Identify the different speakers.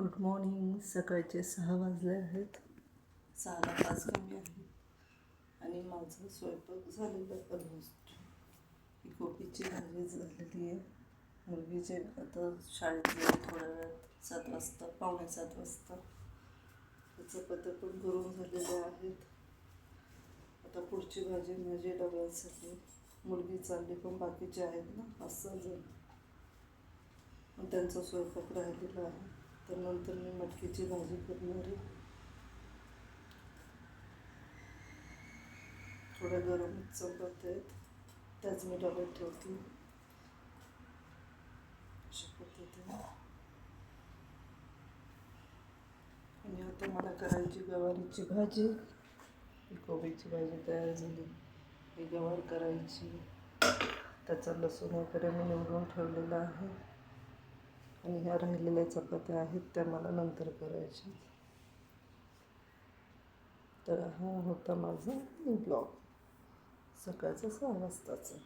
Speaker 1: Good morning. सकाळचे 6 वाजले आहेत. 6ला 5 कमी आहे आणि माझं स्वयंपाक झालेलं आहे ऑलमोस्ट. ही कोबीची भाजी झालेली आहे. मुलगीचे आता शाळेत जाईल थोड्या वेळात 7 वाजता, पावणे 7 वाजता. त्याचं पत्र पण करून झालेले आहेत. आता पुढची भाजी माझी डब्यासाठी. मुलगी चालली पण बाकीचे आहेत ना 5-6 जण, मग त्यांचा स्वयंपाक राहिलेला आहे. तर नंतर मी मटकीची भाजी करणार आहे. थोड्या गरम चपात्या आहेत, त्याच मी डब्यात ठेवते अशा पद्धतीने. आणि आता मला करायची गवारीची भाजी. ही कोबीची भाजी तयार झाली. ही गवार करायची. त्याचा लसूण वगैरे मी निवडून ठेवलेला आहे. आणि ह्या राहिलेल्या चपात्या आहेत त्या मला नंतर करायच्या. तर हा होता माझा ब्लॉग सकाळचा 6 वाजताचा.